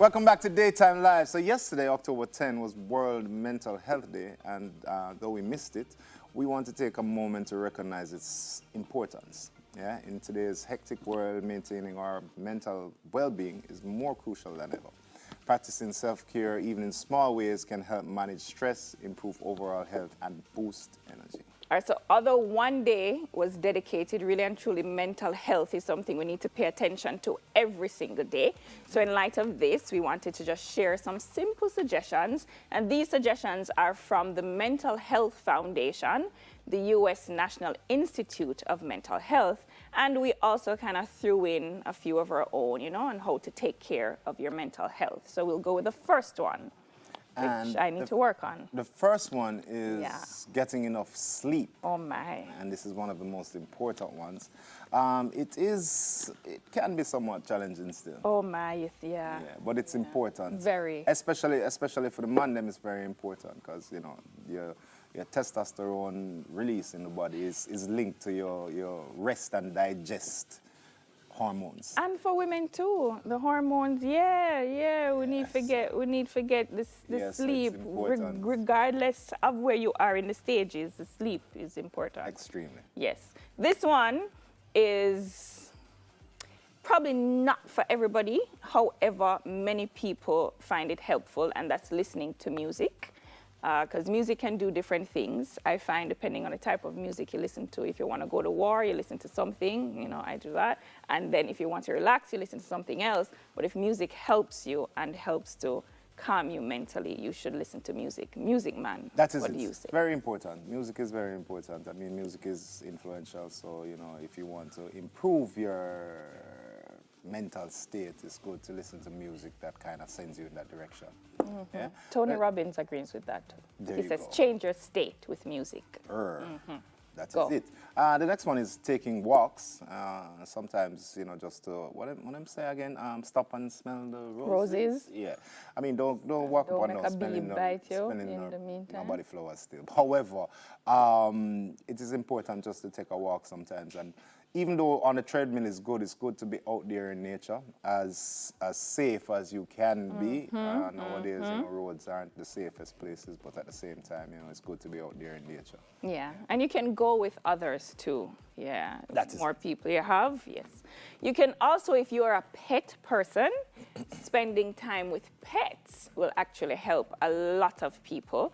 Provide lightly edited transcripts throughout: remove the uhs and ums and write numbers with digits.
Welcome back to Daytime Live. So yesterday, October 10, was World Mental Health Day, and though we missed it, we want to take a moment to recognize its importance. Yeah, in today's hectic world, maintaining our mental well-being is more crucial than ever. Practicing self-care, even in small ways, can help manage stress, improve overall health, and boost energy. All right, so although one day was dedicated, really and truly, mental health is something we need to pay attention to every single day. So in light of this, we wanted to just share some simple suggestions. And these suggestions are from the Mental Health Foundation, the U.S. National Institute of Mental Health, and we also kind of threw in a few of our own, you know, on how to take care of your mental health. So we'll go with the first one, which I need to work on. The first one is getting enough sleep. Oh my. And this is one of the most important ones. It can be somewhat challenging still. Oh my, yeah. But it's important. Very. Especially for the man, them it's very important because, you know, your testosterone release in the body is linked to your rest and digest hormones. And for women too, the hormones, we need to get this sleep, regardless of where you are in the stages, the sleep is important. Extremely. Yes. This one is probably not for everybody. However, many people find it helpful, and that's listening to music. Because music can do different things. I find depending on the type of music you listen to, if you want to go to war, you listen to something, you know, I do that. And then if you want to relax, you listen to something else. But if music helps you and helps to calm you mentally, you should listen to music. Music, man. That is what do you say? Very important. Music is very important. I mean, music is influential. So, you know, if you want to improve your mental state, it's good to listen to music that kind of sends you in that direction. Mm-hmm. Yeah? Tony Robbins agrees with that. He says, change your state with music. That is it. The next one is taking walks. Sometimes, you know, just to, what I'm saying again, stop and smell the roses. Yeah. I mean, don't walk up and down smelling nobody flowers still. However, it is important just to take a walk sometimes. And even though on a treadmill is good, it's good to be out there in nature, as safe as you can be. Nowadays, you know, roads aren't the safest places, but at the same time, you know, it's good to be out there in nature. Yeah, and you can go with others too. Yeah, that is more people you have, yes. You can also, if you're a pet person, spending time with pets will actually help a lot of people.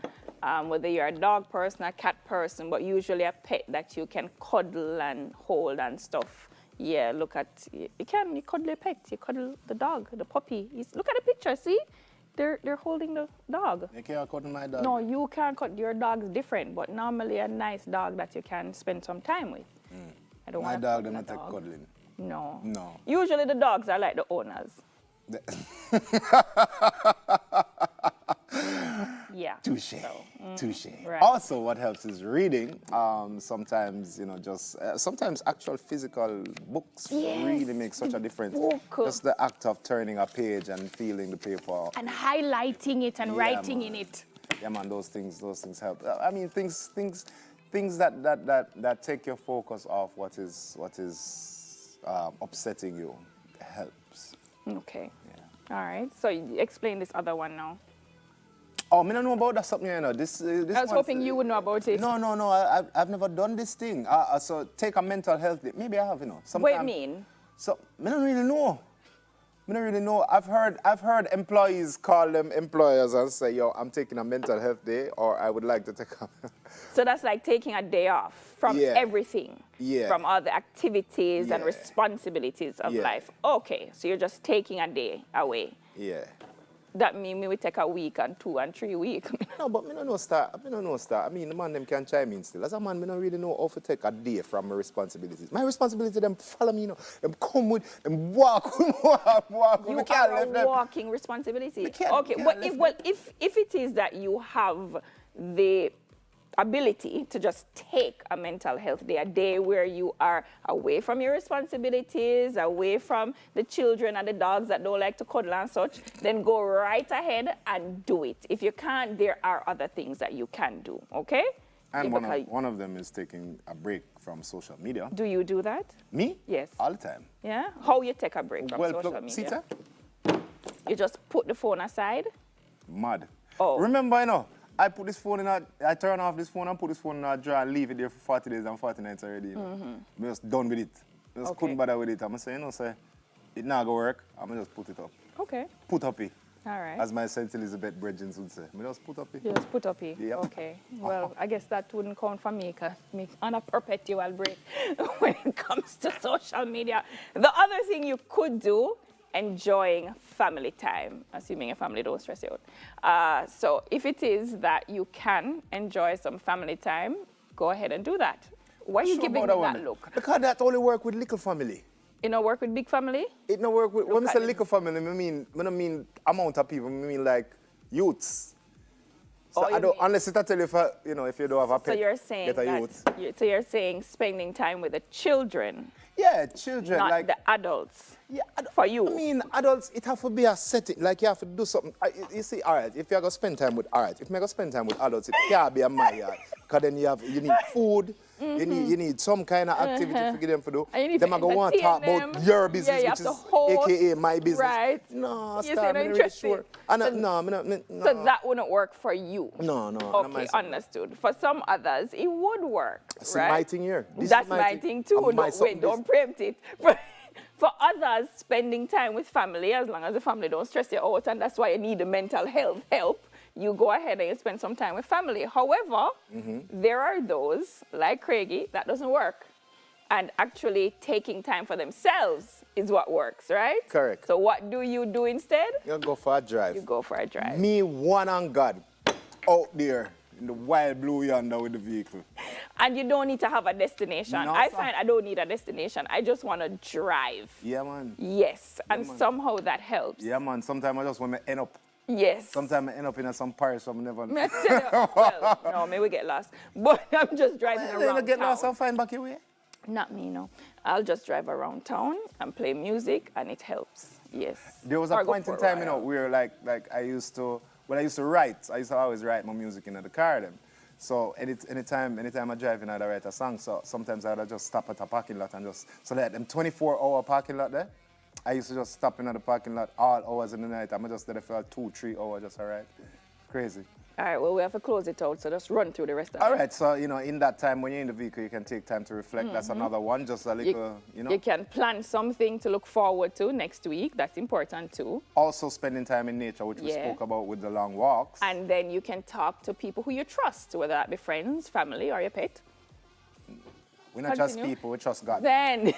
Whether you're a dog person, a cat person, but usually a pet that you can cuddle and hold and stuff. Yeah, you cuddle a pet, you cuddle the dog, the puppy. Look at the picture, see? They're holding the dog. You can't cuddle my dog. No, you can't cuddle. Your dog's different, but normally a nice dog that you can spend some time with. I don't want my dog doesn't take cuddling. No. No. Usually the dogs are like the owners. Yeah. Touche. Touche. Right. Also, what helps is reading. Sometimes, you know, sometimes actual physical books really make such a difference. Just the act of turning a page and feeling the paper. And highlighting it and writing in it. Yeah, man, those things help. I mean, things that take your focus off what is upsetting you helps. Okay. Yeah. All right. So explain this other one now. Oh, I don't know about that something, you know. This I was hoping you would know about it. No. I've never done this thing. So take a mental health day. Maybe I have, you know. What do you mean? So I don't really know. I've heard employees call them employers and say, yo, I'm taking a mental health day, or I would like to take a... So that's like taking a day off from everything. Yeah. From all the activities and responsibilities of life. Okay, so you're just taking a day away. Yeah. That means we take a week and 2 and 3 weeks. No, but I don't know start. I mean, the man them can chime in still. As a man, I don't really know how to take a day from my responsibilities. My responsibility, them follow me, you know. Them come with, them walk. You are a walking responsibility. Okay, if it is that you have the ability to just take a mental health day, a day where you are away from your responsibilities, away from the children and the dogs that don't like to cuddle and such, then go right ahead and do it. If you can't, there are other things that you can do, okay? And one of them is taking a break from social media. Do you do that? Me? Yes. All the time. Yeah? How you take a break from social media? Sita? You just put the phone aside? Mad. Oh. Remember, you know, I put this phone in I turn off this phone and put this phone in a drawer and leave it there for 40 days and 40 nights already. You know? I'm just done with it. I just couldn't bother with it. I'm saying, you know, say, it not gonna work. I'm gonna just put it up. Okay. Put up it. All right. As my Saint Elizabeth Bridgens would say. I just put up it. You just put up it? Yep. Okay. Well, I guess that wouldn't count for me because I'm on a perpetual break when it comes to social media. The other thing you could do, enjoying family time, assuming your family don't stress you out. So if it is that you can enjoy some family time, go ahead and do that. Why are you giving me that look? Because that only work with little family. You know, work with big family? It no work with, when I say little family, I don't mean amount of people, I mean like youths. So I don't, unless it I tell you if you don't have a pet, so you're saying get a youth. So you're saying spending time with the children. Yeah, children. Not like the adults. Yeah, for you. I mean, adults, it have to be a setting. Like you have to do something. You see, all right, if you're going to spend time with, if you're going to spend time with adults, it can't be a my yard. Because then you need food. You need some kind of activity for them to do. Them are going to want to talk about your business, which is AKA my business. Right. No, You stop. say I'm really sure. no. So that wouldn't work for you? No. Okay, understood. For some others, it would work, That's right? my thing here. That's my thing too. Don't preempt it. For others, spending time with family, as long as the family don't stress you out, and that's why you need the mental health help, you go ahead and you spend some time with family. However, there are those, like Craigie, that doesn't work. And actually taking time for themselves is what works, right? Correct. So what do you do instead? You go for a drive. You go for a drive. Me, one on God, out there in the wild blue yonder with the vehicle. And you don't need to have a destination. No, I find I don't need a destination. I just want to drive. Yeah, man. Yes, and somehow that helps. Yeah, man. Sometimes I just want to end up. Yes. Sometimes I end up in some Paris, so I'm never. Well, no, maybe we get lost. But I'm just driving around You get town. lost and find back your way? Not me, no. I'll just drive around town and play music, and it helps. Yes. There was a point in time, where I used to write. I used to always write my music in the car then. So anytime I drive in, I'd write a song. So sometimes I'd just stop at a parking lot and just, so that them 24-hour parking lot there, I used to just stop in at the parking lot all hours in the night. I'm just there for 2-3 hours just all right. Crazy. All right, well, we have to close it out, so just run through the rest of it. All right, so, in that time when you're in the vehicle, you can take time to reflect. That's another one, just a little, You can plan something to look forward to next week. That's important, too. Also spending time in nature, which we spoke about with the long walks. And then you can talk to people who you trust, whether that be friends, family, or your pet. We not trust people, we trust God. Then,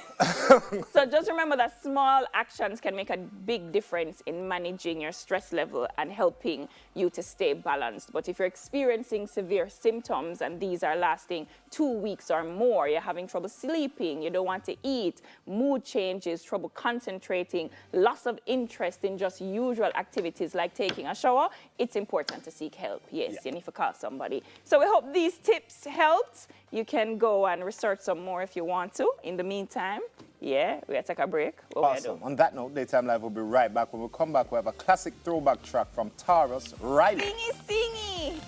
so just remember that small actions can make a big difference in managing your stress level and helping you to stay balanced. But if you're experiencing severe symptoms and these are lasting 2 weeks or more, you're having trouble sleeping, you don't want to eat, mood changes, trouble concentrating, loss of interest in just usual activities like taking a shower, it's important to seek help. Yes, you need to call somebody. So we hope these tips helped. You can go and research some more if you want to. In the meantime, we're going to take a break. Awesome. On that note, Daytime Live will be right back. When we come back, we have a classic throwback track from Taurus, Riley. Singy, singy.